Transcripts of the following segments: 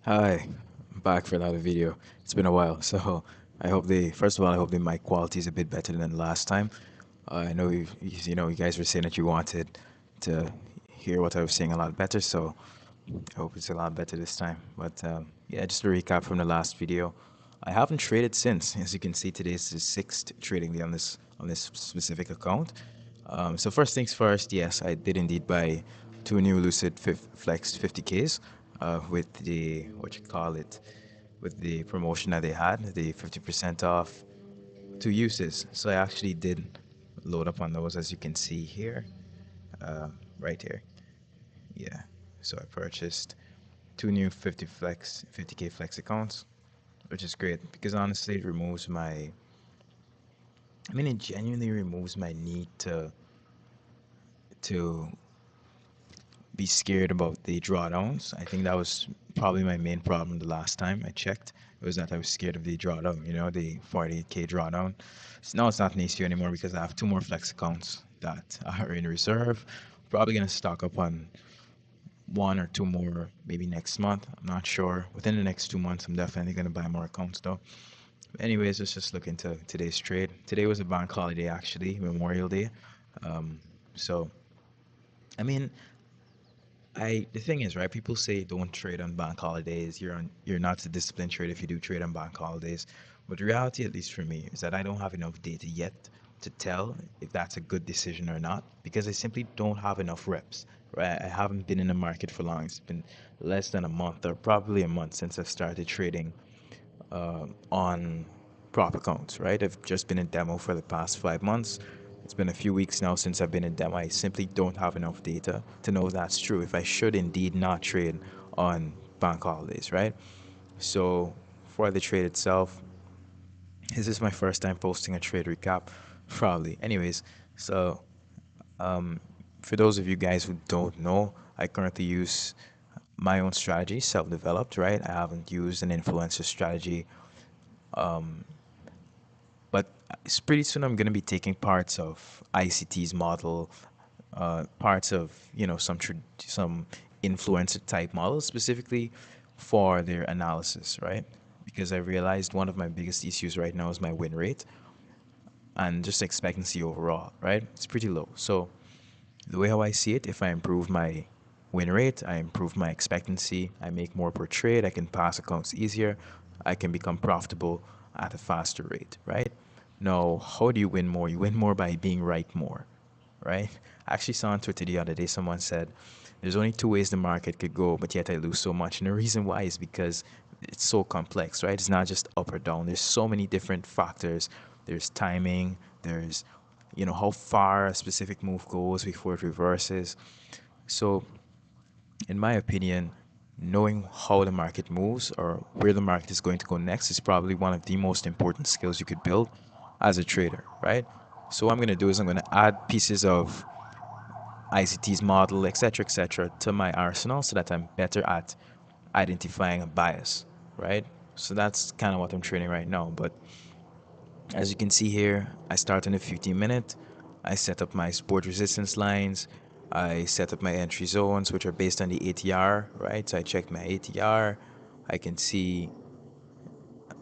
Hi, I'm back for another video. It's been a while, so first of all, I hope the mic quality is a bit better than last time. I know you guys were saying that you wanted to hear what I was saying a lot better, so I hope it's a lot better this time. But yeah, just to recap from the last video, I haven't traded since. As you can see, today's the sixth trading day on this specific account. So first things first, yes, I did indeed buy two new Lucid Flex 50Ks with the what you call it, with the promotion that they had, the 50% off two uses. So I actually did load up on those, as you can see here, right here. Yeah. So I purchased two new 50K Flex accounts, which is great because honestly, it removes my. I mean, it genuinely removes my need to be scared about the drawdowns. I think that was probably my main problem the last time I checked. It was that I was scared of the drawdown, the 48K drawdown. So now it's not an issue anymore because I have two more flex accounts that are in reserve. Probably gonna stock up on one or two more maybe next month. I'm not sure. Within the next 2 months, I'm definitely gonna buy more accounts though. Anyways, let's just look into today's trade. Today was a bank holiday actually, Memorial Day. So I mean, the thing is, right? People say don't trade on bank holidays. You're not a disciplined trader if you do trade on bank holidays. But the reality, at least for me, is that I don't have enough data yet to tell if that's a good decision or not because I simply don't have enough reps. Right? I haven't been in the market for long. It's been less than a month or probably a month since I've started trading on prop accounts, right? I've just been in demo for the past 5 months. It's been a few weeks now since I've been in demo. I simply don't have enough data to know if that's true, if I should indeed not trade on bank holidays, right? So for the trade itself, this is my first time posting a trade recap, probably. Anyways, so for those of you guys who don't know, I currently use my own strategy, self-developed, right? I haven't used an influencer strategy, but it's pretty soon I'm going to be taking parts of ICT's model, parts of some influencer type models specifically for their analysis, right? Because I realized one of my biggest issues right now is my win rate and just expectancy overall, right? It's pretty low. So the way how I see it, if I improve my win rate, I improve my expectancy, I make more per trade, I can pass accounts easier, I can become profitable at a faster rate, right? Now, how do you win more? You win more by being right more, right? I actually saw on Twitter the other day someone said, there's only two ways the market could go, but yet I lose so much. And the reason why is because it's so complex, right? It's not just up or down. There's so many different factors. There's timing, there's how far a specific move goes before it reverses. So in my opinion, knowing how the market moves or where the market is going to go next is probably one of the most important skills you could build as a trader, right? So what I'm going to do is I'm going to add pieces of ICT's model, etc., to my arsenal so that I'm better at identifying a bias, right? So that's kind of what I'm training right now. But as you can see here, I start on the 15 minute. I set up my support resistance lines. I set up my entry zones, which are based on the ATR, right? So I checked my ATR. I can see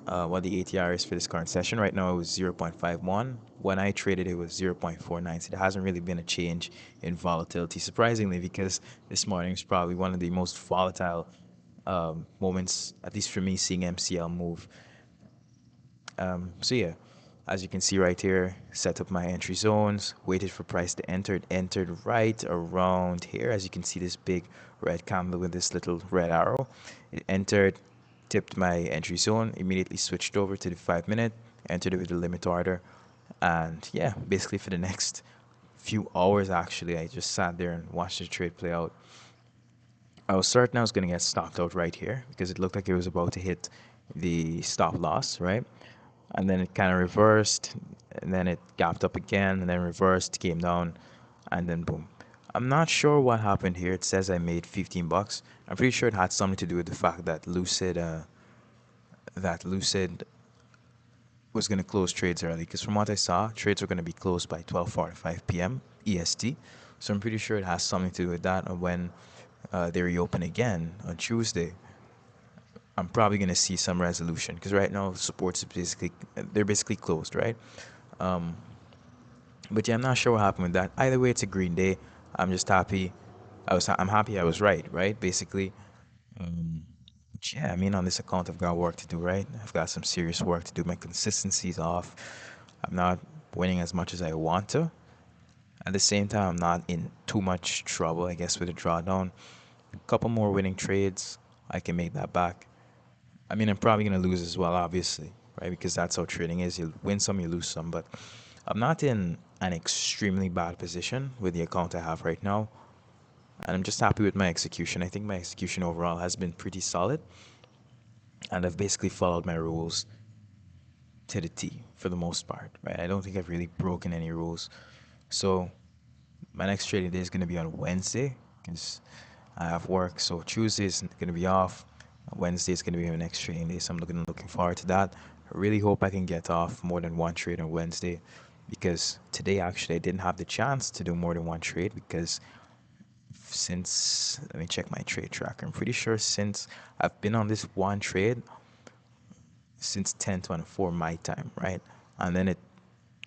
what the ATR is for this current session. Right now, it was 0.51. When I traded, it was 0.49. So there hasn't really been a change in volatility, surprisingly, because this morning is probably one of the most volatile moments, at least for me, seeing MCL move. So yeah, as you can see right here, set up my entry zones, waited for price to enter. It entered right around here. As you can see, this big red candle with this little red arrow. It entered, tipped my entry zone, immediately switched over to the 5 minute, entered it with the limit order. And yeah, basically for the next few hours, actually, I just sat there and watched the trade play out. I was certain I was going to get stopped out right here because it looked like it was about to hit the stop loss, right? And then it kind of reversed, and then it gapped up again, and then reversed, came down, and then boom. I'm not sure what happened here. It says I made 15 bucks. I'm pretty sure it had something to do with the fact that Lucid was going to close trades early. Because from what I saw, trades were going to be closed by 12:45 p.m. EST. So I'm pretty sure it has something to do with that. And when they reopen again on Tuesday, I'm probably gonna see some resolution because right now supports is basically they're basically closed, right? Um, but yeah, I'm not sure what happened with that. Either way, it's a green day. I'm just happy. I'm happy I was right, right? Basically, um, yeah. I mean, on this account, I've got work to do, right? I've got some serious work to do. My consistency's off. I'm not winning as much as I want to. At the same time, I'm not in too much trouble, I guess, with a drawdown. A couple more winning trades, I can make that back. I mean, I'm probably gonna lose as well, obviously, right? Because that's how trading is. You win some, you lose some. But I'm not in an extremely bad position with the account I have right now, and I'm just happy with my execution. I think my execution overall has been pretty solid, and I've basically followed my rules to the T for the most part, right? I don't think I've really broken any rules. So my next trading day is gonna be on Wednesday because I have work. So Tuesday is gonna be off. Wednesday is gonna be my next trading day. So I'm looking forward to that. I really hope I can get off more than one trade on Wednesday because today actually I didn't have the chance to do more than one trade because since let me check my trade tracker. I'm pretty sure since I've been on this one trade since 10:24 my time, right? And then it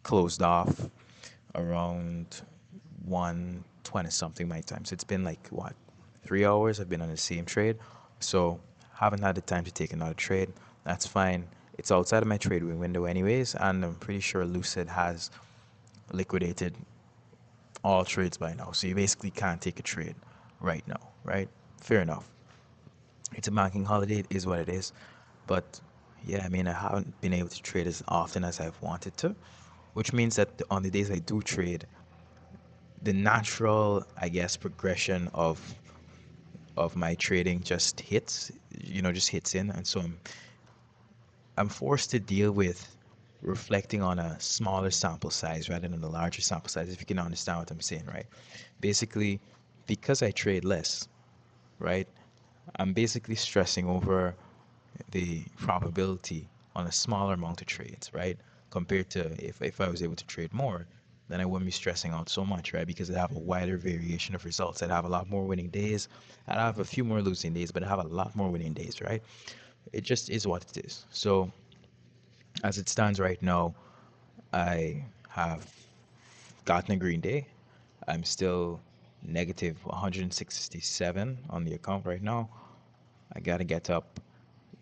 closed off around 1:20 something my time. So it's been like what, 3 hours I've been on the same trade. So haven't had the time to take another trade. That's fine. It's outside of my trade window anyways, and I'm pretty sure Lucid has liquidated all trades by now. So you basically can't take a trade right now, right? Fair enough. It's a banking holiday, it is what it is. But yeah, I mean, I haven't been able to trade as often as I've wanted to, which means that on the days I do trade, the natural, I guess, progression of my trading just hits, just hits in, and so I'm forced to deal with reflecting on a smaller sample size rather than a larger sample size. If you can understand what I'm saying, right? Basically, because I trade less, right? I'm basically stressing over the probability on a smaller amount of trades, right? Compared to if I was able to trade more, then I wouldn't be stressing out so much, right? Because I'd have a wider variation of results. I'd have a lot more winning days. I'd have a few more losing days, but I'd have a lot more winning days, right? It just is what it is. So as it stands right now, I have gotten a green day. I'm still negative 167 on the account right now. I gotta get up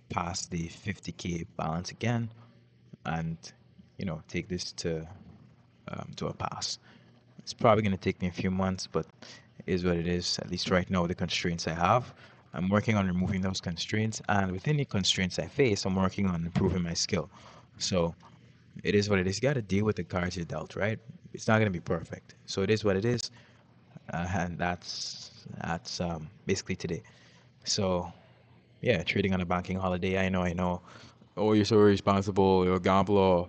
past the 50K balance again and take this to a pass. It's probably going to take me a few months, but it is what it is. At least right now, the constraints I have, I'm working on removing those constraints, and within the constraints I face, I'm working on improving my skill. So it is what it is. You got to deal with the cards you're dealt, right? It's not going to be perfect. So it is what it is, and that's basically today. So yeah, trading on a banking holiday. I know, I know. Oh, you're so irresponsible. You're a gambler.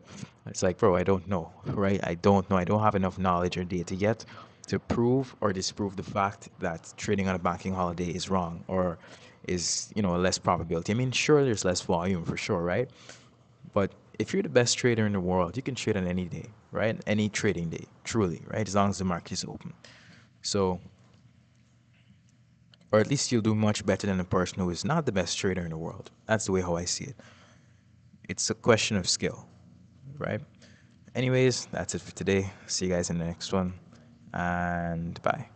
It's like, bro, I don't know, right? I don't know. I don't have enough knowledge or data yet to prove or disprove the fact that trading on a banking holiday is wrong or is, a less probability. I mean, sure, there's less volume for sure, right? But if you're the best trader in the world, you can trade on any day, right? Any trading day, truly, right? As long as the market is open. So, or at least you'll do much better than a person who is not the best trader in the world. That's the way how I see it. It's a question of skill, right? Anyways, that's it for today. See you guys in the next one, and bye.